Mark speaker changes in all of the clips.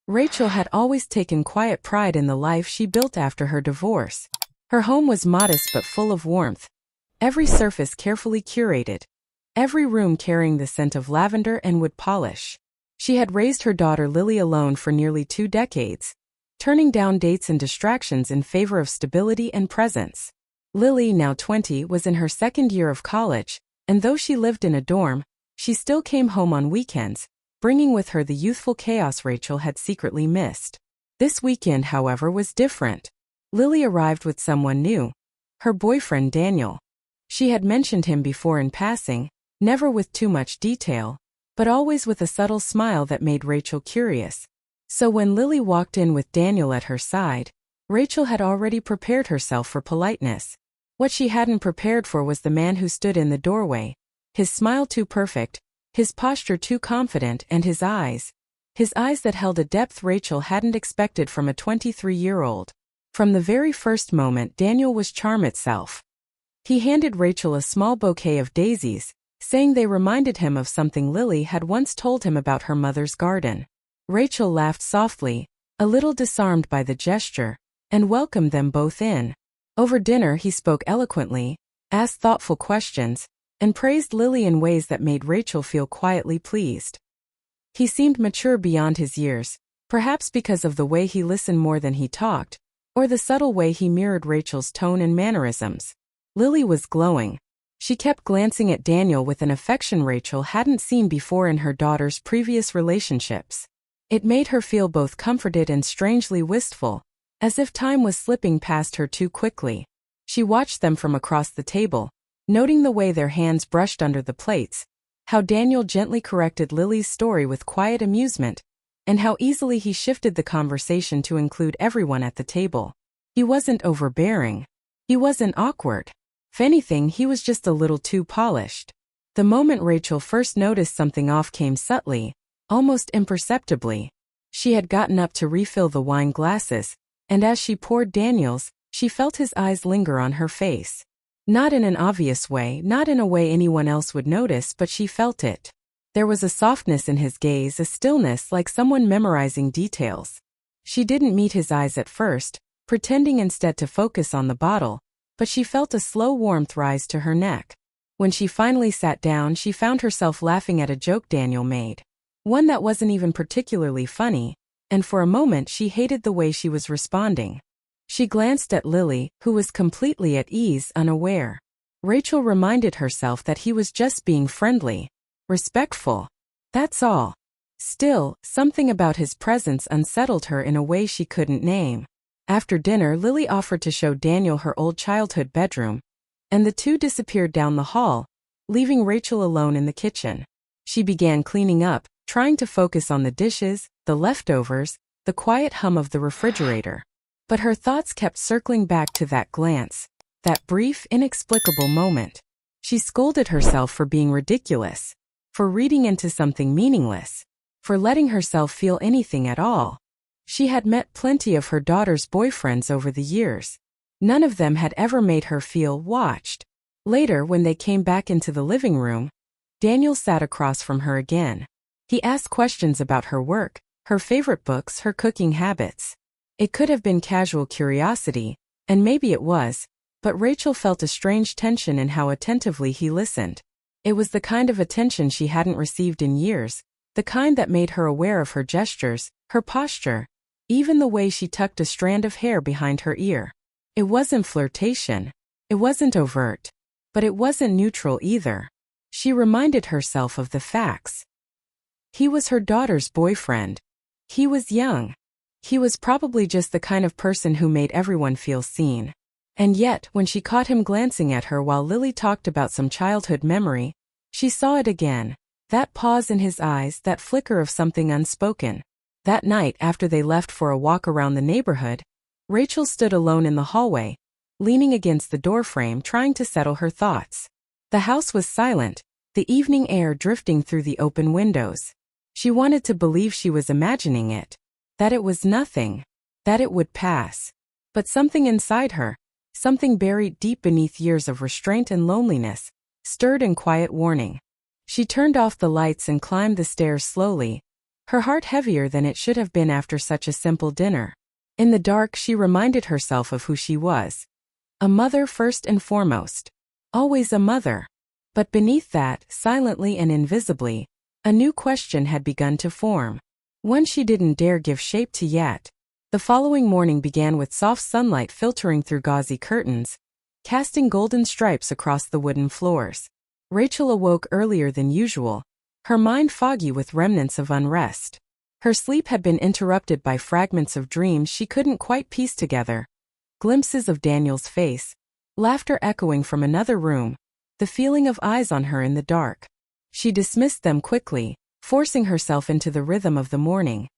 Speaker 1: Rachel had always taken quiet pride in the life she built after her divorce. Her home was modest but full of warmth. Every surface carefully curated. Every room carrying the scent of lavender and wood polish. She had raised her daughter Lily alone for nearly 2 decades, turning down dates and distractions in favor of stability and presence. Lily, now 20, was in her second year of college, and though she lived in a dorm, she still came home on weekends, bringing with her the youthful chaos Rachel had secretly missed. This weekend, however, was different. Lily arrived with someone new. Her boyfriend Daniel. She had mentioned him before in passing, never with too much detail, but always with a subtle smile that made Rachel curious. So when Lily walked in with Daniel at her side, Rachel had already prepared herself for politeness. What she hadn't prepared for was the man who stood in the doorway, his smile too perfect, his posture too confident, and his eyes that held a depth Rachel hadn't expected from a 23-year-old. From the very first moment, Daniel was charm itself. He handed Rachel a small bouquet of daisies, saying they reminded him of something Lily had once told him about her mother's garden. Rachel laughed softly, a little disarmed by the gesture, and welcomed them both in. Over dinner he spoke eloquently, asked thoughtful questions, and praised Lily in ways that made Rachel feel quietly pleased. He seemed mature beyond his years, perhaps because of the way he listened more than he talked, or the subtle way he mirrored Rachel's tone and mannerisms. Lily was glowing. She kept glancing at Daniel with an affection Rachel hadn't seen before in her daughter's previous relationships. It made her feel both comforted and strangely wistful, as if time was slipping past her too quickly. She watched them from across the table, noting the way their hands brushed under the plates, how Daniel gently corrected Lily's story with quiet amusement, and how easily he shifted the conversation to include everyone at the table. He wasn't overbearing. He wasn't awkward. If anything, he was just a little too polished. The moment Rachel first noticed something off came subtly, almost imperceptibly. She had gotten up to refill the wine glasses, and as she poured Daniel's, she felt his eyes linger on her face. Not in an obvious way, not in a way anyone else would notice, but she felt it. There was a softness in his gaze, a stillness like someone memorizing details. She didn't meet his eyes at first, pretending instead to focus on the bottle, but she felt a slow warmth rise to her neck. When she finally sat down, she found herself laughing at a joke Daniel made. One that wasn't even particularly funny, and for a moment she hated the way she was responding. She glanced at Lily, who was completely at ease, unaware. Rachel reminded herself that he was just being friendly, respectful. That's all. Still, something about his presence unsettled her in a way she couldn't name. After dinner, Lily offered to show Daniel her old childhood bedroom, and the two disappeared down the hall, leaving Rachel alone in the kitchen. She began cleaning up, trying to focus on the dishes, the leftovers, the quiet hum of the refrigerator. But her thoughts kept circling back to that glance, that brief, inexplicable moment. She scolded herself for being ridiculous, for reading into something meaningless, for letting herself feel anything at all. She had met plenty of her daughter's boyfriends over the years. None of them had ever made her feel watched. Later, when they came back into the living room, Daniel sat across from her again. He asked questions about her work, her favorite books, her cooking habits. It could have been casual curiosity, and maybe it was, but Rachel felt a strange tension in how attentively he listened. It was the kind of attention she hadn't received in years, the kind that made her aware of her gestures, her posture, even the way she tucked a strand of hair behind her ear. It wasn't flirtation. It wasn't overt. But it wasn't neutral either. She reminded herself of the facts. He was her daughter's boyfriend. He was young. He was probably just the kind of person who made everyone feel seen. And yet, when she caught him glancing at her while Lily talked about some childhood memory, she saw it again. That pause in his eyes, that flicker of something unspoken. That night, after they left for a walk around the neighborhood, Rachel stood alone in the hallway, leaning against the doorframe trying to settle her thoughts. The house was silent, the evening air drifting through the open windows. She wanted to believe she was imagining it, that it was nothing, that it would pass. But something inside her, something buried deep beneath years of restraint and loneliness, stirred in quiet warning. She turned off the lights and climbed the stairs slowly, her heart heavier than it should have been after such a simple dinner. In the dark, she reminded herself of who she was. A mother first and foremost. Always a mother. But beneath that, silently and invisibly, a new question had begun to form. One she didn't dare give shape to yet. The following morning began with soft sunlight filtering through gauzy curtains, casting golden stripes across the wooden floors. Rachel awoke earlier than usual, her mind foggy with remnants of unrest. Her sleep had been interrupted by fragments of dreams she couldn't quite piece together. Glimpses of Daniel's face, laughter echoing from another room, the feeling of eyes on her in the dark. She dismissed them quickly, forcing herself into the rhythm of the morning.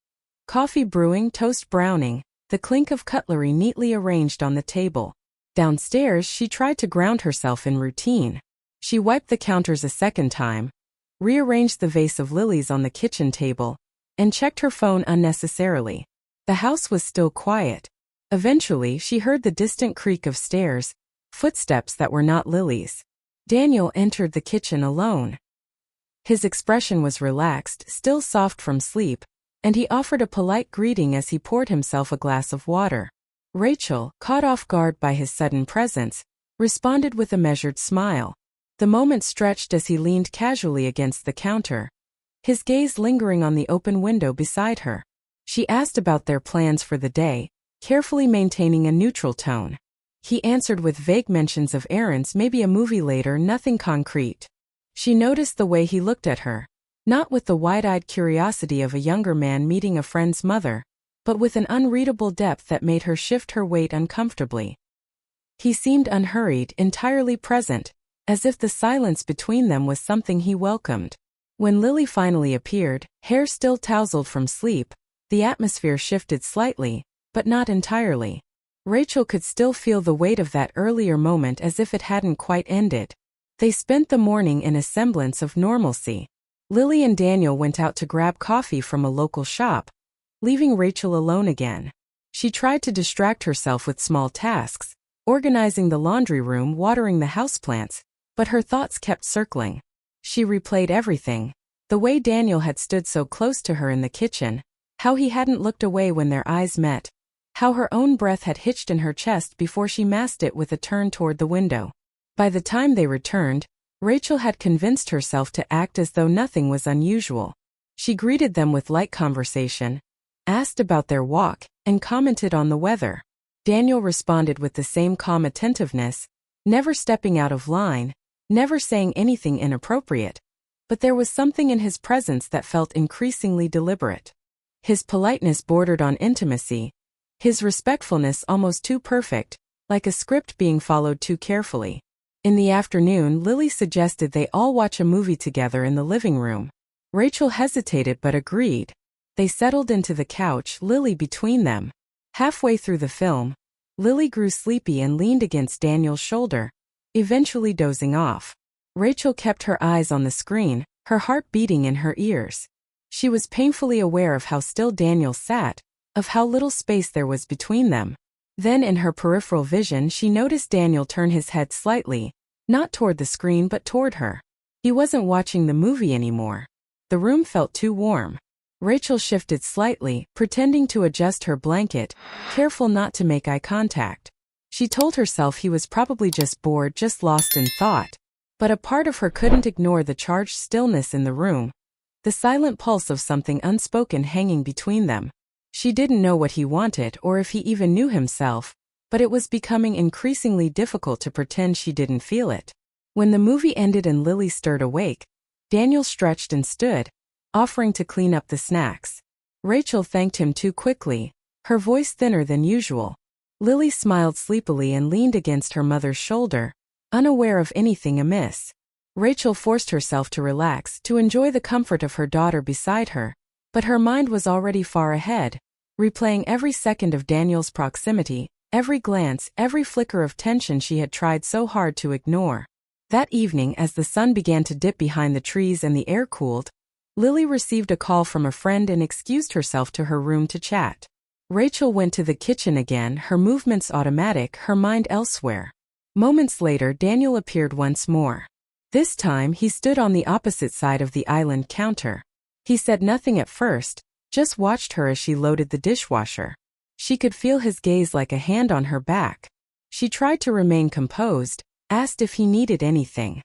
Speaker 1: Coffee brewing, toast browning, the clink of cutlery neatly arranged on the table. Downstairs, she tried to ground herself in routine. She wiped the counters a second time, rearranged the vase of lilies on the kitchen table, and checked her phone unnecessarily. The house was still quiet. Eventually, she heard the distant creak of stairs, footsteps that were not Lily's. Daniel entered the kitchen alone. His expression was relaxed, still soft from sleep, and he offered a polite greeting as he poured himself a glass of water. Rachel, caught off guard by his sudden presence, responded with a measured smile. The moment stretched as he leaned casually against the counter, his gaze lingering on the open window beside her. She asked about their plans for the day, carefully maintaining a neutral tone. He answered with vague mentions of errands, maybe a movie later, nothing concrete. She noticed the way he looked at her, not with the wide-eyed curiosity of a younger man meeting a friend's mother, but with an unreadable depth that made her shift her weight uncomfortably. He seemed unhurried, entirely present, as if the silence between them was something he welcomed. When Lily finally appeared, hair still tousled from sleep, the atmosphere shifted slightly, but not entirely. Rachel could still feel the weight of that earlier moment as if it hadn't quite ended. They spent the morning in a semblance of normalcy. Lily and Daniel went out to grab coffee from a local shop, leaving Rachel alone again. She tried to distract herself with small tasks, organizing the laundry room, watering the houseplants, but her thoughts kept circling. She replayed everything. The way Daniel had stood so close to her in the kitchen, how he hadn't looked away when their eyes met, how her own breath had hitched in her chest before she masked it with a turn toward the window. By the time they returned, Rachel had convinced herself to act as though nothing was unusual. She greeted them with light conversation, asked about their walk, and commented on the weather. Daniel responded with the same calm attentiveness, never stepping out of line, never saying anything inappropriate. But there was something in his presence that felt increasingly deliberate. His politeness bordered on intimacy, his respectfulness almost too perfect, like a script being followed too carefully. In the afternoon, Lily suggested they all watch a movie together in the living room. Rachel hesitated but agreed. They settled into the couch, Lily between them. Halfway through the film, Lily grew sleepy and leaned against Daniel's shoulder, eventually dozing off. Rachel kept her eyes on the screen, her heart beating in her ears. She was painfully aware of how still Daniel sat, of how little space there was between them. Then in her peripheral vision she noticed Daniel turn his head slightly, not toward the screen but toward her. He wasn't watching the movie anymore. The room felt too warm. Rachel shifted slightly, pretending to adjust her blanket, careful not to make eye contact. She told herself he was probably just bored, just lost in thought. But a part of her couldn't ignore the charged stillness in the room, the silent pulse of something unspoken hanging between them. She didn't know what he wanted or if he even knew himself, but it was becoming increasingly difficult to pretend she didn't feel it. When the movie ended and Lily stirred awake, Daniel stretched and stood, offering to clean up the snacks. Rachel thanked him too quickly, her voice thinner than usual. Lily smiled sleepily and leaned against her mother's shoulder, unaware of anything amiss. Rachel forced herself to relax, to enjoy the comfort of her daughter beside her, but her mind was already far ahead, replaying every second of Daniel's proximity, every glance, every flicker of tension she had tried so hard to ignore. That evening, as the sun began to dip behind the trees and the air cooled, Lily received a call from a friend and excused herself to her room to chat. Rachel went to the kitchen again, her movements automatic, her mind elsewhere. Moments later, Daniel appeared once more. This time, he stood on the opposite side of the island counter. He said nothing at first, just watched her as she loaded the dishwasher. She could feel his gaze like a hand on her back. She tried to remain composed, asked if he needed anything.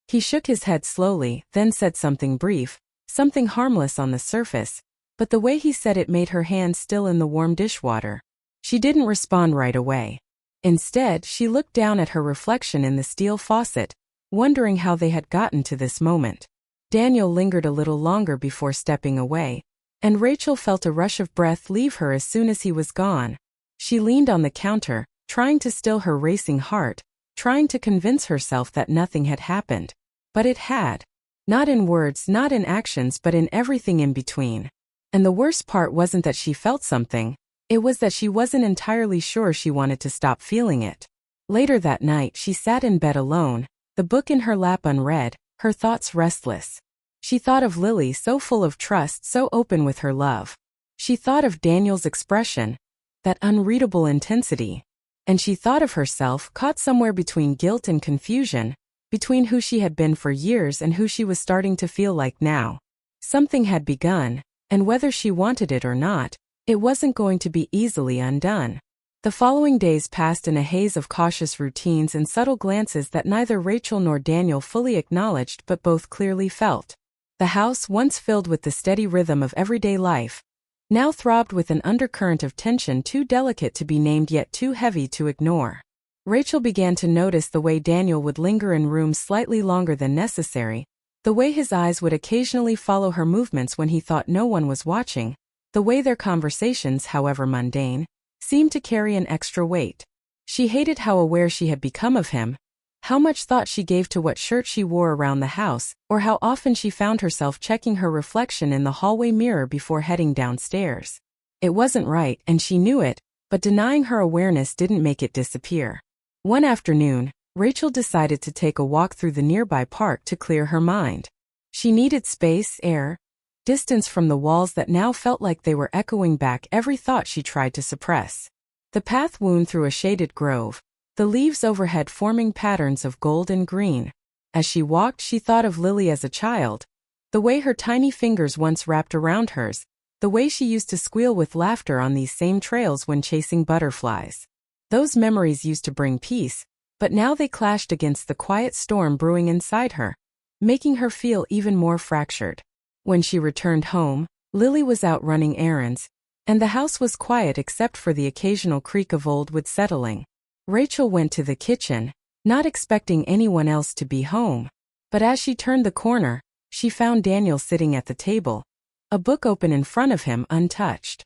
Speaker 1: He shook his head slowly, then said something brief, something harmless on the surface, but the way he said it made her hands still in the warm dishwater. She didn't respond right away. Instead, she looked down at her reflection in the steel faucet, wondering how they had gotten to this moment. Daniel lingered a little longer before stepping away, and Rachel felt a rush of breath leave her as soon as he was gone. She leaned on the counter, trying to still her racing heart, trying to convince herself that nothing had happened. But it had. Not in words, not in actions, but in everything in between. And the worst part wasn't that she felt something, it was that she wasn't entirely sure she wanted to stop feeling it. Later that night, she sat in bed alone, the book in her lap unread, her thoughts restless. She thought of Lily, so full of trust, so open with her love. She thought of Daniel's expression, that unreadable intensity. And she thought of herself, caught somewhere between guilt and confusion, between who she had been for years and who she was starting to feel like now. Something had begun, and whether she wanted it or not, it wasn't going to be easily undone. The following days passed in a haze of cautious routines and subtle glances that neither Rachel nor Daniel fully acknowledged but both clearly felt. The house, once filled with the steady rhythm of everyday life, now throbbed with an undercurrent of tension too delicate to be named yet too heavy to ignore. Rachel began to notice the way Daniel would linger in rooms slightly longer than necessary, the way his eyes would occasionally follow her movements when he thought no one was watching, the way their conversations, however mundane, seemed to carry an extra weight. She hated how aware she had become of him, how much thought she gave to what shirt she wore around the house, or how often she found herself checking her reflection in the hallway mirror before heading downstairs. It wasn't right, and she knew it, but denying her awareness didn't make it disappear. One afternoon, Rachel decided to take a walk through the nearby park to clear her mind. She needed space, air, distance from the walls that now felt like they were echoing back every thought she tried to suppress. The path wound through a shaded grove, the leaves overhead forming patterns of gold and green. As she walked, she thought of Lily as a child, the way her tiny fingers once wrapped around hers, the way she used to squeal with laughter on these same trails when chasing butterflies. Those memories used to bring peace, but now they clashed against the quiet storm brewing inside her, making her feel even more fractured. When she returned home, Lily was out running errands, and the house was quiet except for the occasional creak of old wood settling. Rachel went to the kitchen, not expecting anyone else to be home. But as she turned the corner, she found Daniel sitting at the table, a book open in front of him untouched.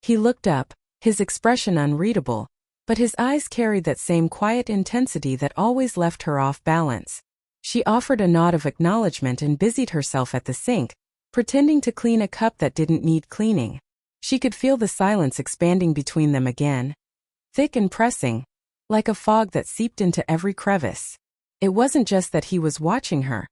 Speaker 1: He looked up, his expression unreadable, but his eyes carried that same quiet intensity that always left her off balance. She offered a nod of acknowledgement and busied herself at the sink, pretending to clean a cup that didn't need cleaning. She could feel the silence expanding between them again, thick and pressing, like a fog that seeped into every crevice. It wasn't just that he was watching her.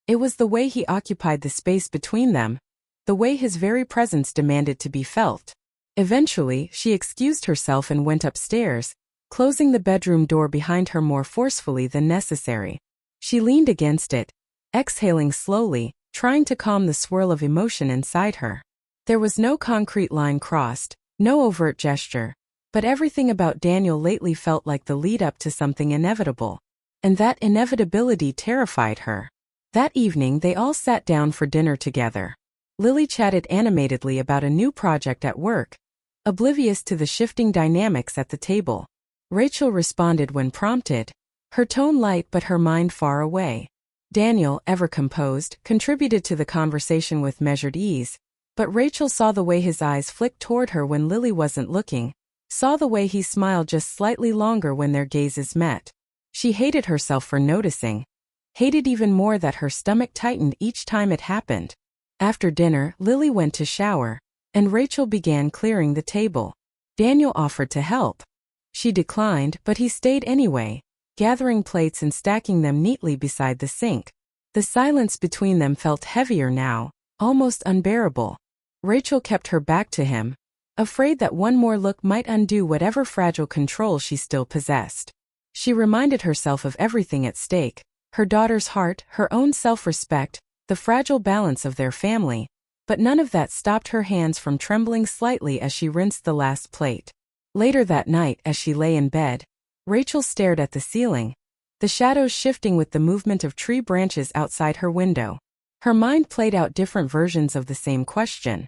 Speaker 1: It was the way he occupied the space between them, the way his very presence demanded to be felt. Eventually, she excused herself and went upstairs, closing the bedroom door behind her more forcefully than necessary. She leaned against it, exhaling slowly, trying to calm the swirl of emotion inside her. There was no concrete line crossed, no overt gesture, but everything about Daniel lately felt like the lead-up to something inevitable. And that inevitability terrified her. That evening they all sat down for dinner together. Lily chatted animatedly about a new project at work, oblivious to the shifting dynamics at the table. Rachel responded when prompted, her tone light but her mind far away. Daniel, ever composed, contributed to the conversation with measured ease, but Rachel saw the way his eyes flicked toward her when Lily wasn't looking, saw the way he smiled just slightly longer when their gazes met. She hated herself for noticing, hated even more that her stomach tightened each time it happened. After dinner, Lily went to shower, and Rachel began clearing the table. Daniel offered to help. She declined, but he stayed anyway, gathering plates and stacking them neatly beside the sink. The silence between them felt heavier now, almost unbearable. Rachel kept her back to him, afraid that one more look might undo whatever fragile control she still possessed. She reminded herself of everything at stake, her daughter's heart, her own self-respect, the fragile balance of their family, but none of that stopped her hands from trembling slightly as she rinsed the last plate. Later that night, as she lay in bed, Rachel stared at the ceiling, the shadows shifting with the movement of tree branches outside her window. Her mind played out different versions of the same question.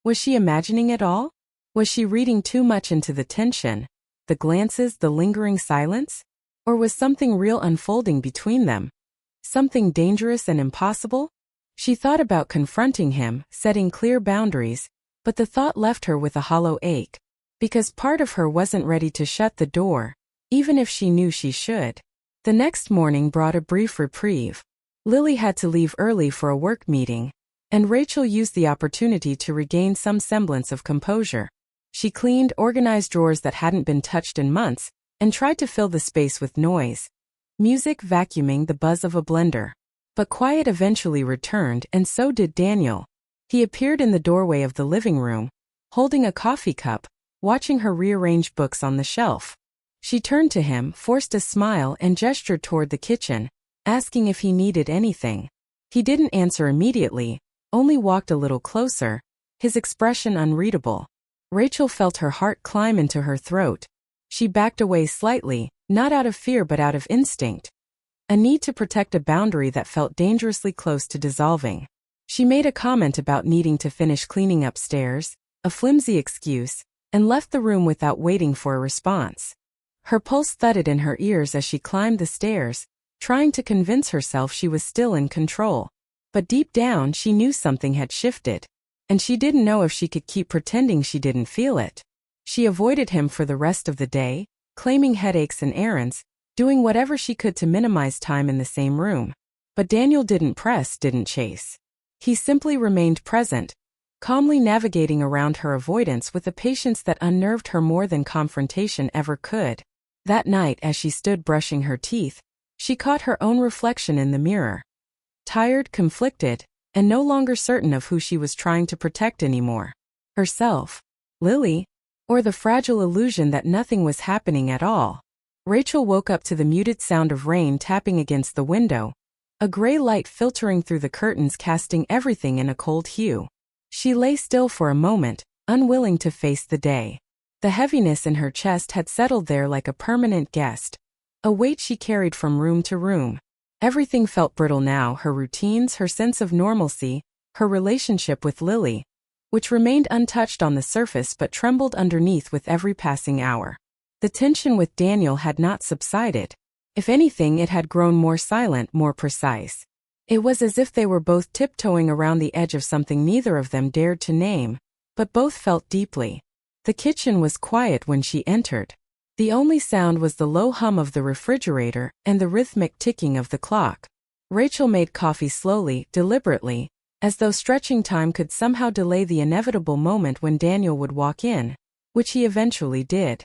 Speaker 1: Was she imagining it all? Was she reading too much into the tension, the glances, the lingering silence? Or was something real unfolding between them? Something dangerous and impossible? She thought about confronting him, setting clear boundaries, but the thought left her with a hollow ache, because part of her wasn't ready to shut the door, even if she knew she should. The next morning brought a brief reprieve. Lily had to leave early for a work meeting, and Rachel used the opportunity to regain some semblance of composure. She cleaned, organized drawers that hadn't been touched in months, and tried to fill the space with noise. Music, vacuuming, the buzz of a blender. But quiet eventually returned, and so did Daniel. He appeared in the doorway of the living room, holding a coffee cup, watching her rearrange books on the shelf. She turned to him, forced a smile, and gestured toward the kitchen, asking if he needed anything. He didn't answer immediately, only walked a little closer, his expression unreadable. Rachel felt her heart climb into her throat. She backed away slightly, not out of fear but out of instinct. A need to protect a boundary that felt dangerously close to dissolving. She made a comment about needing to finish cleaning upstairs, a flimsy excuse, and left the room without waiting for a response. Her pulse thudded in her ears as she climbed the stairs, trying to convince herself she was still in control. But deep down she knew something had shifted, and she didn't know if she could keep pretending she didn't feel it. She avoided him for the rest of the day, claiming headaches and errands, doing whatever she could to minimize time in the same room. But Daniel didn't press, didn't chase. He simply remained present, calmly navigating around her avoidance with a patience that unnerved her more than confrontation ever could. That night, as she stood brushing her teeth, she caught her own reflection in the mirror. Tired, conflicted, and no longer certain of who she was trying to protect anymore. Herself, Lily, or the fragile illusion that nothing was happening at all. Rachel woke up to the muted sound of rain tapping against the window, a gray light filtering through the curtains casting everything in a cold hue. She lay still for a moment, unwilling to face the day. The heaviness in her chest had settled there like a permanent guest, a weight she carried from room to room. Everything felt brittle now, her routines, her sense of normalcy, her relationship with Lily, which remained untouched on the surface but trembled underneath with every passing hour. The tension with Daniel had not subsided. If anything, it had grown more silent, more precise. It was as if they were both tiptoeing around the edge of something neither of them dared to name, but both felt deeply. The kitchen was quiet when she entered. The only sound was the low hum of the refrigerator and the rhythmic ticking of the clock. Rachel made coffee slowly, deliberately, as though stretching time could somehow delay the inevitable moment when Daniel would walk in, which he eventually did.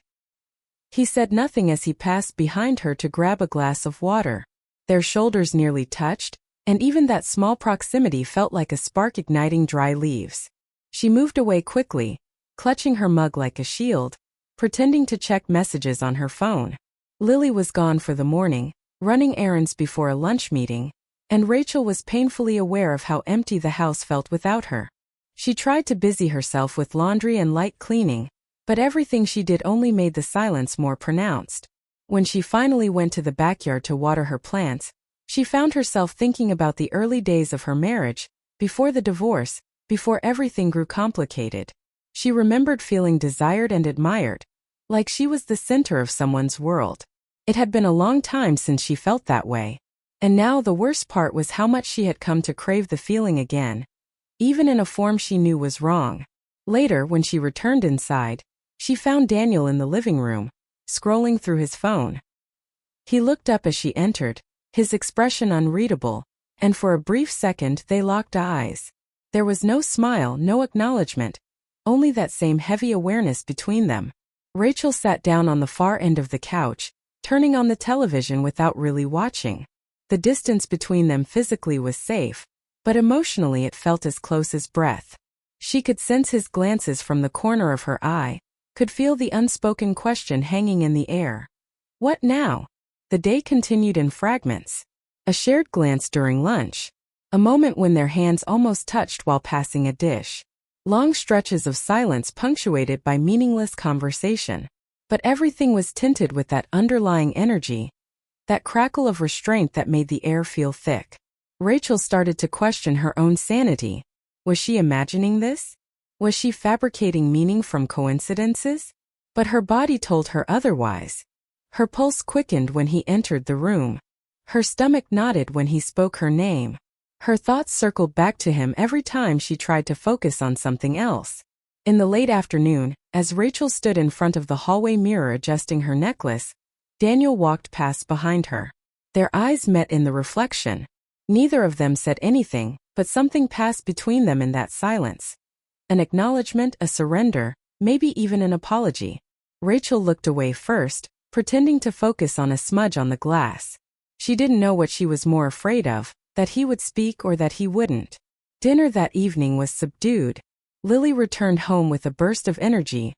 Speaker 1: He said nothing as he passed behind her to grab a glass of water. Their shoulders nearly touched, and even that small proximity felt like a spark igniting dry leaves. She moved away quickly, clutching her mug like a shield, pretending to check messages on her phone. Lily was gone for the morning, running errands before a lunch meeting, and Rachel was painfully aware of how empty the house felt without her. She tried to busy herself with laundry and light cleaning, but everything she did only made the silence more pronounced. When she finally went to the backyard to water her plants, she found herself thinking about the early days of her marriage, before the divorce, before everything grew complicated. She remembered feeling desired and admired, like she was the center of someone's world. It had been a long time since she felt that way. And now the worst part was how much she had come to crave the feeling again, even in a form she knew was wrong. Later, when she returned inside, she found Daniel in the living room, scrolling through his phone. He looked up as she entered, his expression unreadable, and for a brief second they locked eyes. There was no smile, no acknowledgement, only that same heavy awareness between them. Rachel sat down on the far end of the couch, turning on the television without really watching. The distance between them physically was safe, but emotionally it felt as close as breath. She could sense his glances from the corner of her eye, could feel the unspoken question hanging in the air. What now? The day continued in fragments. A shared glance during lunch. A moment when their hands almost touched while passing a dish. Long stretches of silence punctuated by meaningless conversation. But everything was tinted with that underlying energy, that crackle of restraint that made the air feel thick. Rachel started to question her own sanity. Was she imagining this? Was she fabricating meaning from coincidences? But her body told her otherwise. Her pulse quickened when he entered the room. Her stomach knotted when he spoke her name. Her thoughts circled back to him every time she tried to focus on something else. In the late afternoon, as Rachel stood in front of the hallway mirror adjusting her necklace, Daniel walked past behind her. Their eyes met in the reflection. Neither of them said anything, but something passed between them in that silence. An acknowledgement, a surrender, maybe even an apology. Rachel looked away first, pretending to focus on a smudge on the glass. She didn't know what she was more afraid of, that he would speak or that he wouldn't. Dinner that evening was subdued. Lily returned home with a burst of energy,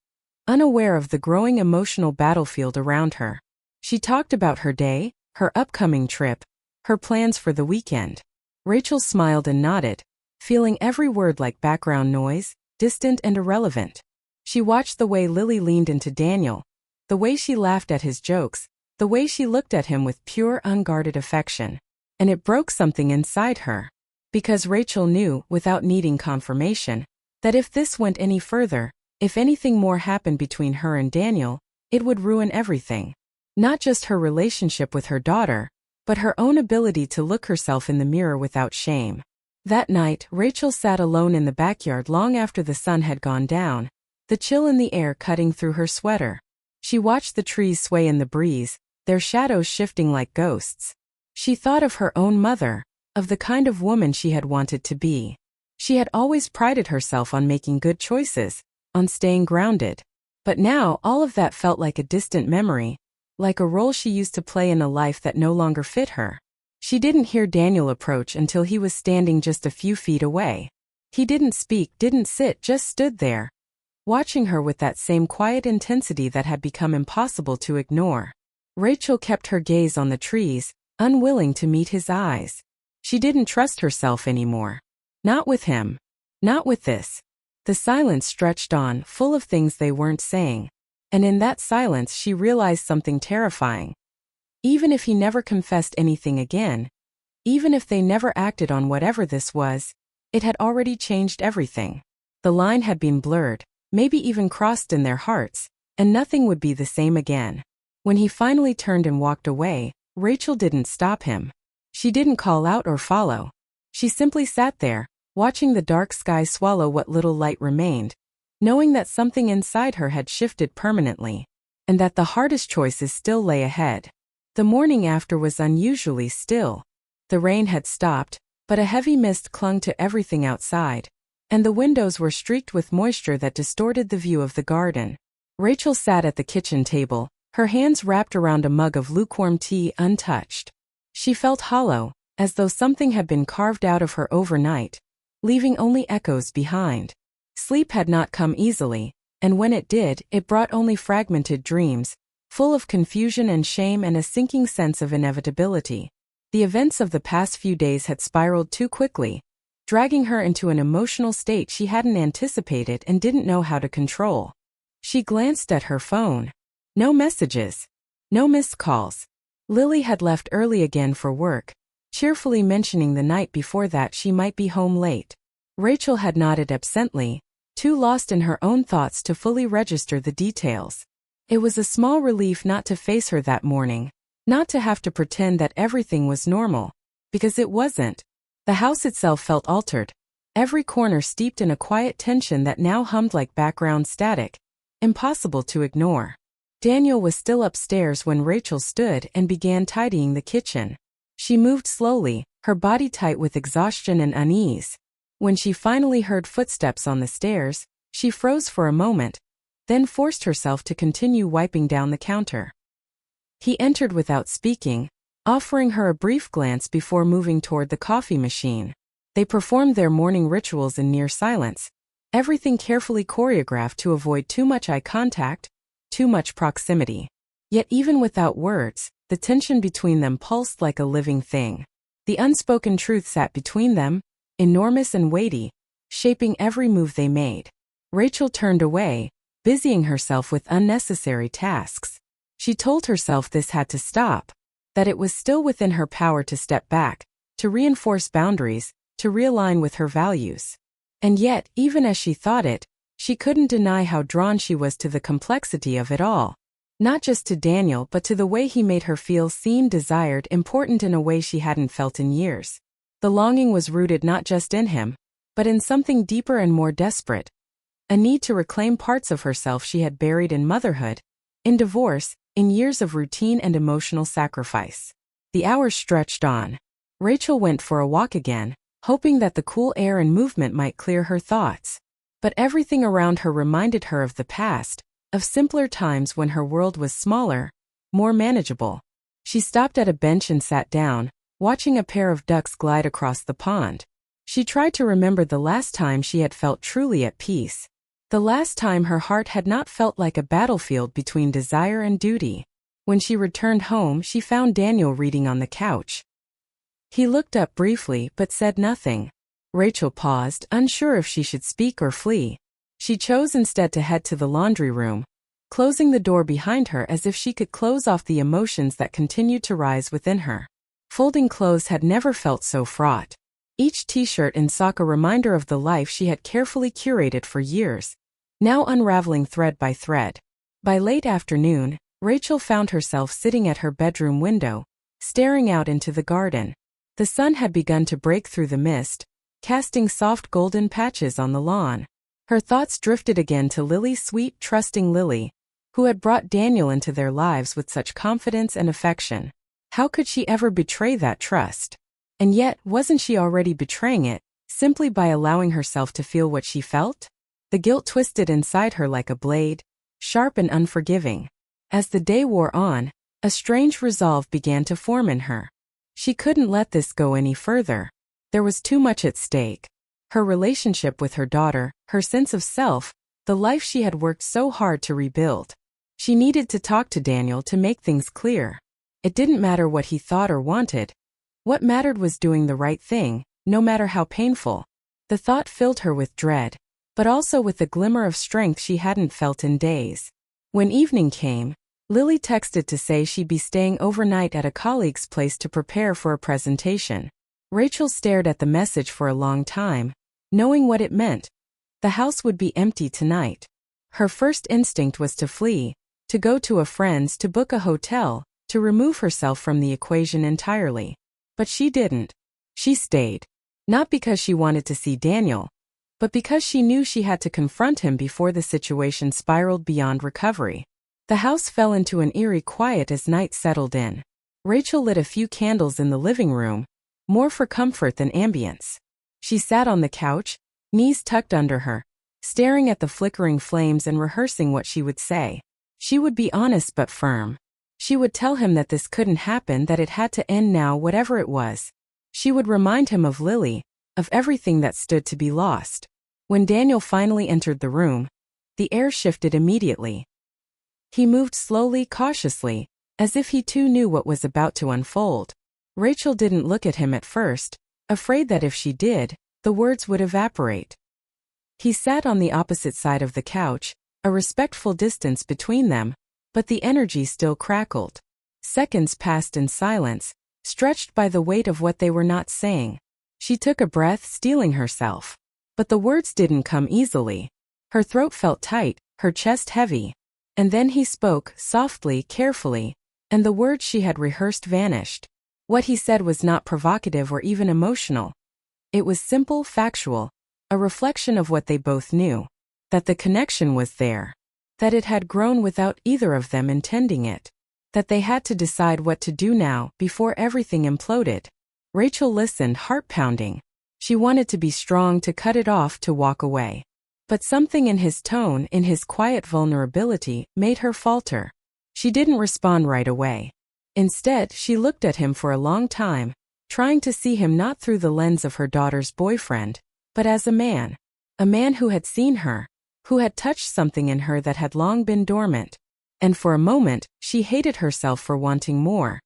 Speaker 1: unaware of the growing emotional battlefield around her. She talked about her day, her upcoming trip, her plans for the weekend. Rachel smiled and nodded, feeling every word like background noise, distant and irrelevant. She watched the way Lily leaned into Daniel, the way she laughed at his jokes, the way she looked at him with pure, unguarded affection. And it broke something inside her. Because Rachel knew, without needing confirmation, that if this went any further, if anything more happened between her and Daniel, it would ruin everything. Not just her relationship with her daughter, but her own ability to look herself in the mirror without shame. That night, Rachel sat alone in the backyard long after the sun had gone down, the chill in the air cutting through her sweater. She watched the trees sway in the breeze, their shadows shifting like ghosts. She thought of her own mother, of the kind of woman she had wanted to be. She had always prided herself on making good choices, on staying grounded. But now all of that felt like a distant memory, like a role she used to play in a life that no longer fit her. She didn't hear Daniel approach until he was standing just a few feet away. He didn't speak, didn't sit, just stood there, watching her with that same quiet intensity that had become impossible to ignore. Rachel kept her gaze on the trees, unwilling to meet his eyes. She didn't trust herself anymore. Not with him. Not with this. The silence stretched on, full of things they weren't saying. And in that silence she realized something terrifying. Even if he never confessed anything again, even if they never acted on whatever this was, it had already changed everything. The line had been blurred, maybe even crossed in their hearts, and nothing would be the same again. When he finally turned and walked away, Rachel didn't stop him. She didn't call out or follow. She simply sat there, watching the dark sky swallow what little light remained, knowing that something inside her had shifted permanently, and that the hardest choices still lay ahead. The morning after was unusually still. The rain had stopped, but a heavy mist clung to everything outside, and the windows were streaked with moisture that distorted the view of the garden. Rachel sat at the kitchen table, her hands wrapped around a mug of lukewarm tea untouched. She felt hollow, as though something had been carved out of her overnight, leaving only echoes behind. Sleep had not come easily, and when it did, it brought only fragmented dreams, full of confusion and shame and a sinking sense of inevitability. The events of the past few days had spiraled too quickly, dragging her into an emotional state she hadn't anticipated and didn't know how to control. She glanced at her phone. No messages. No missed calls. Lily had left early again for work, cheerfully mentioning the night before that she might be home late. Rachel had nodded absently, too lost in her own thoughts to fully register the details. It was a small relief not to face her that morning, not to have to pretend that everything was normal, because it wasn't. The house itself felt altered, every corner steeped in a quiet tension that now hummed like background static, impossible to ignore. Daniel was still upstairs when Rachel stood and began tidying the kitchen. She moved slowly, her body tight with exhaustion and unease. When she finally heard footsteps on the stairs, she froze for a moment, then forced herself to continue wiping down the counter. He entered without speaking, offering her a brief glance before moving toward the coffee machine. They performed their morning rituals in near silence, everything carefully choreographed to avoid too much eye contact, too much proximity. Yet even without words, the tension between them pulsed like a living thing. The unspoken truth sat between them, enormous and weighty, shaping every move they made. Rachel turned away, busying herself with unnecessary tasks. She told herself this had to stop, that it was still within her power to step back, to reinforce boundaries, to realign with her values. And yet, even as she thought it, she couldn't deny how drawn she was to the complexity of it all. Not just to Daniel but to the way he made her feel seen, desired, important in a way she hadn't felt in years. The longing was rooted not just in him, but in something deeper and more desperate. A need to reclaim parts of herself she had buried in motherhood, in divorce, in years of routine and emotional sacrifice. The hours stretched on. Rachel went for a walk again, hoping that the cool air and movement might clear her thoughts. But everything around her reminded her of the past, of simpler times when her world was smaller, more manageable. She stopped at a bench and sat down, watching a pair of ducks glide across the pond. She tried to remember the last time she had felt truly at peace. The last time her heart had not felt like a battlefield between desire and duty. When she returned home, she found Daniel reading on the couch. He looked up briefly but said nothing. Rachel paused, unsure if she should speak or flee. She chose instead to head to the laundry room, closing the door behind her as if she could close off the emotions that continued to rise within her. Folding clothes had never felt so fraught. Each t-shirt and sock a reminder of the life she had carefully curated for years, now unraveling thread by thread. By late afternoon, Rachel found herself sitting at her bedroom window, staring out into the garden. The sun had begun to break through the mist, casting soft golden patches on the lawn. Her thoughts drifted again to Lily, sweet, trusting Lily, who had brought Daniel into their lives with such confidence and affection. How could she ever betray that trust? And yet, wasn't she already betraying it, simply by allowing herself to feel what she felt? The guilt twisted inside her like a blade, sharp and unforgiving. As the day wore on, a strange resolve began to form in her. She couldn't let this go any further. There was too much at stake. Her relationship with her daughter, her sense of self, the life she had worked so hard to rebuild. She needed to talk to Daniel to make things clear. It didn't matter what he thought or wanted. What mattered was doing the right thing, no matter how painful. The thought filled her with dread, but also with a glimmer of strength she hadn't felt in days. When evening came, Lily texted to say she'd be staying overnight at a colleague's place to prepare for a presentation. Rachel stared at the message for a long time, knowing what it meant. The house would be empty tonight. Her first instinct was to flee, to go to a friend's, to book a hotel, to remove herself from the equation entirely. But she didn't. She stayed. Not because she wanted to see Daniel, but because she knew she had to confront him before the situation spiraled beyond recovery. The house fell into an eerie quiet as night settled in. Rachel lit a few candles in the living room, more for comfort than ambience. She sat on the couch, knees tucked under her, staring at the flickering flames and rehearsing what she would say. She would be honest but firm. She would tell him that this couldn't happen, that it had to end now, whatever it was. She would remind him of Lily, of everything that stood to be lost. When Daniel finally entered the room, the air shifted immediately. He moved slowly, cautiously, as if he too knew what was about to unfold. Rachel didn't look at him at first, afraid that if she did, the words would evaporate. He sat on the opposite side of the couch, a respectful distance between them, but the energy still crackled. Seconds passed in silence, stretched by the weight of what they were not saying. She took a breath, steeling herself. But the words didn't come easily. Her throat felt tight, her chest heavy. And then he spoke, softly, carefully, and the words she had rehearsed vanished. What he said was not provocative or even emotional. It was simple, factual, a reflection of what they both knew. That the connection was there. That it had grown without either of them intending it. That they had to decide what to do now, before everything imploded. Rachel listened, heart pounding. She wanted to be strong, to cut it off, to walk away. But something in his tone, in his quiet vulnerability, made her falter. She didn't respond right away. Instead, she looked at him for a long time, trying to see him not through the lens of her daughter's boyfriend, but as a man who had seen her, who had touched something in her that had long been dormant. And for a moment, she hated herself for wanting more,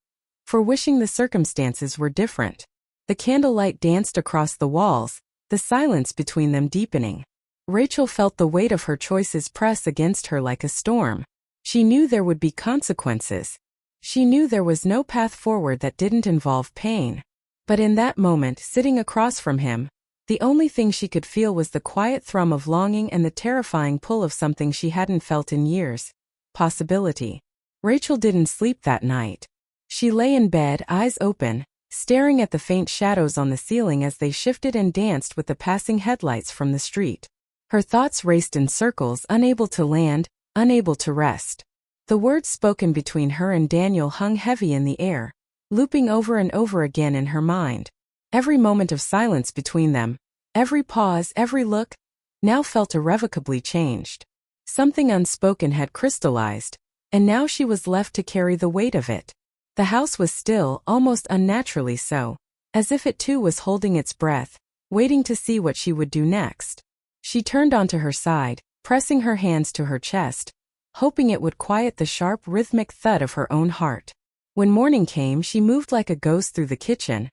Speaker 1: for wishing the circumstances were different. The candlelight danced across the walls, the silence between them deepening. Rachel felt the weight of her choices press against her like a storm. She knew there would be consequences. She knew there was no path forward that didn't involve pain. But in that moment, sitting across from him, the only thing she could feel was the quiet thrum of longing and the terrifying pull of something she hadn't felt in years. Possibility. Rachel didn't sleep that night. She lay in bed, eyes open, staring at the faint shadows on the ceiling as they shifted and danced with the passing headlights from the street. Her thoughts raced in circles, unable to land, unable to rest. The words spoken between her and Daniel hung heavy in the air, looping over and over again in her mind. Every moment of silence between them, every pause, every look, now felt irrevocably changed. Something unspoken had crystallized, and now she was left to carry the weight of it. The house was still, almost unnaturally so, as if it too was holding its breath, waiting to see what she would do next. She turned onto her side, pressing her hands to her chest, hoping it would quiet the sharp rhythmic thud of her own heart. When morning came, she moved like a ghost through the kitchen,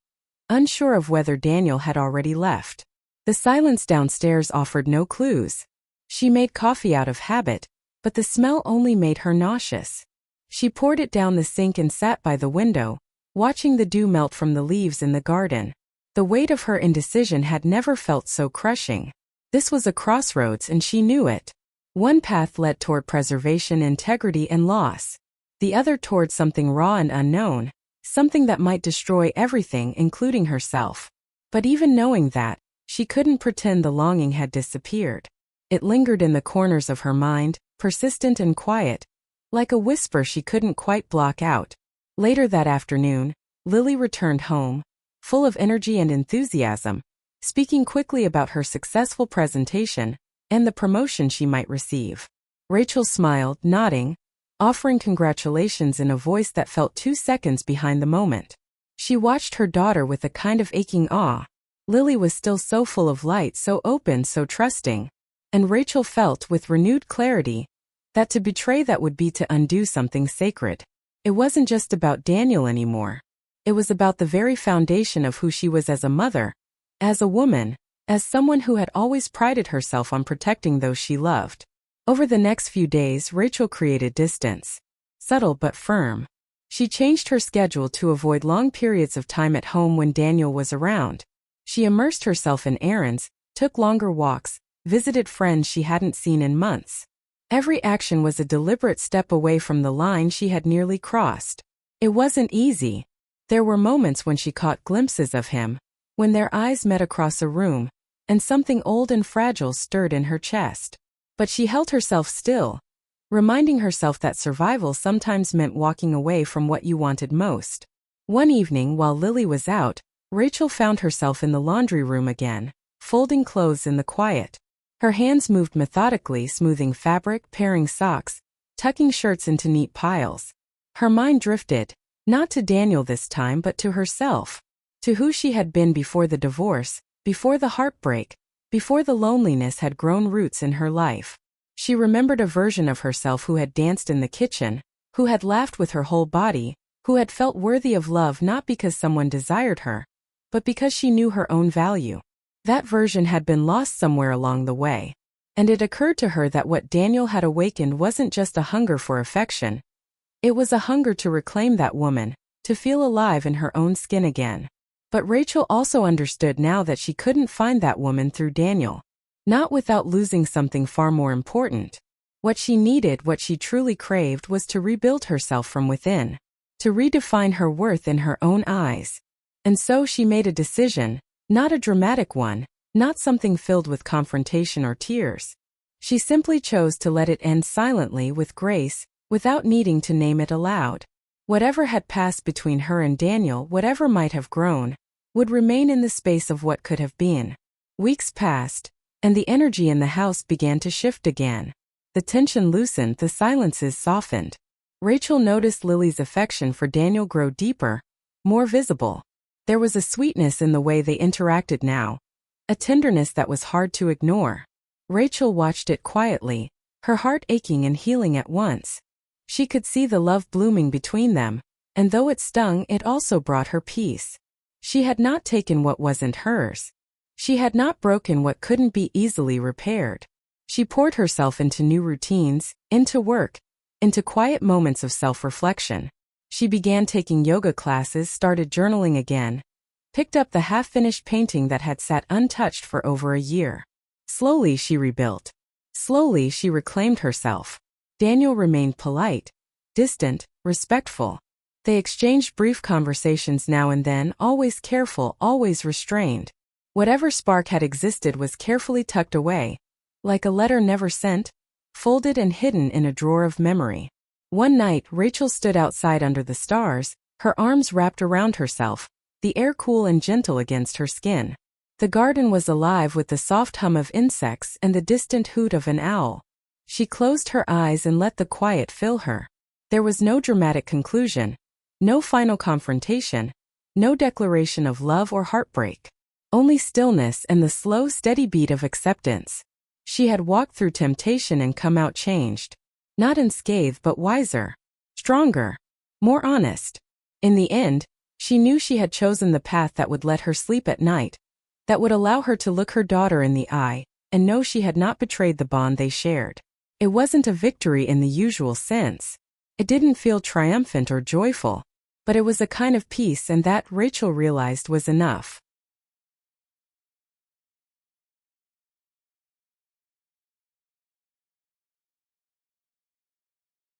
Speaker 1: unsure of whether Daniel had already left. The silence downstairs offered no clues. She made coffee out of habit, but the smell only made her nauseous. She poured it down the sink and sat by the window, watching the dew melt from the leaves in the garden. The weight of her indecision had never felt so crushing. This was a crossroads and she knew it. One path led toward preservation, integrity, and loss. The other toward something raw and unknown, something that might destroy everything, including herself. But even knowing that, she couldn't pretend the longing had disappeared. It lingered in the corners of her mind, persistent and quiet, like a whisper she couldn't quite block out. Later that afternoon, Lily returned home, full of energy and enthusiasm, speaking quickly about her successful presentation and the promotion she might receive. Rachel smiled, nodding, offering congratulations in a voice that felt 2 seconds behind the moment. She watched her daughter with a kind of aching awe. Lily was still so full of light, so open, so trusting. And Rachel felt, with renewed clarity, that to betray that would be to undo something sacred. It wasn't just about Daniel anymore. It was about the very foundation of who she was as a mother, as a woman, as someone who had always prided herself on protecting those she loved. Over the next few days, Rachel created distance. Subtle but firm. She changed her schedule to avoid long periods of time at home when Daniel was around. She immersed herself in errands, took longer walks, visited friends she hadn't seen in months. Every action was a deliberate step away from the line she had nearly crossed. It wasn't easy. There were moments when she caught glimpses of him, when their eyes met across a room, and something old and fragile stirred in her chest. But she held herself still, reminding herself that survival sometimes meant walking away from what you wanted most. One evening, while Lily was out, Rachel found herself in the laundry room again, folding clothes in the quiet. Her hands moved methodically, smoothing fabric, pairing socks, tucking shirts into neat piles. Her mind drifted, not to Daniel this time but to herself, to who she had been before the divorce, before the heartbreak, before the loneliness had grown roots in her life. She remembered a version of herself who had danced in the kitchen, who had laughed with her whole body, who had felt worthy of love not because someone desired her, but because she knew her own value. That version had been lost somewhere along the way, and it occurred to her that what Daniel had awakened wasn't just a hunger for affection. It was a hunger to reclaim that woman, to feel alive in her own skin again. But Rachel also understood now that she couldn't find that woman through Daniel, not without losing something far more important. What she needed, what she truly craved, was to rebuild herself from within, to redefine her worth in her own eyes. And so she made a decision. Not a dramatic one, not something filled with confrontation or tears. She simply chose to let it end silently with grace, without needing to name it aloud. Whatever had passed between her and Daniel, whatever might have grown, would remain in the space of what could have been. Weeks passed, and the energy in the house began to shift again. The tension loosened, the silences softened. Rachel noticed Lily's affection for Daniel grow deeper, more visible. There was a sweetness in the way they interacted now, a tenderness that was hard to ignore. Rachel watched it quietly, her heart aching and healing at once. She could see the love blooming between them, and though it stung, it also brought her peace. She had not taken what wasn't hers. She had not broken what couldn't be easily repaired. She poured herself into new routines, into work, into quiet moments of self-reflection. She began taking yoga classes, started journaling again, picked up the half-finished painting that had sat untouched for over a year. Slowly she rebuilt. Slowly she reclaimed herself. Daniel remained polite, distant, respectful. They exchanged brief conversations now and then, always careful, always restrained. Whatever spark had existed was carefully tucked away, like a letter never sent, folded and hidden in a drawer of memory. One night, Rachel stood outside under the stars, her arms wrapped around herself, the air cool and gentle against her skin. The garden was alive with the soft hum of insects and the distant hoot of an owl. She closed her eyes and let the quiet fill her. There was no dramatic conclusion, no final confrontation, no declaration of love or heartbreak. Only stillness and the slow, steady beat of acceptance. She had walked through temptation and come out changed. Not unscathed but wiser, stronger, more honest. In the end, she knew she had chosen the path that would let her sleep at night, that would allow her to look her daughter in the eye, and know she had not betrayed the bond they shared. It wasn't a victory in the usual sense. It didn't feel triumphant or joyful, but it was a kind of peace, and that, Rachel realized, was enough.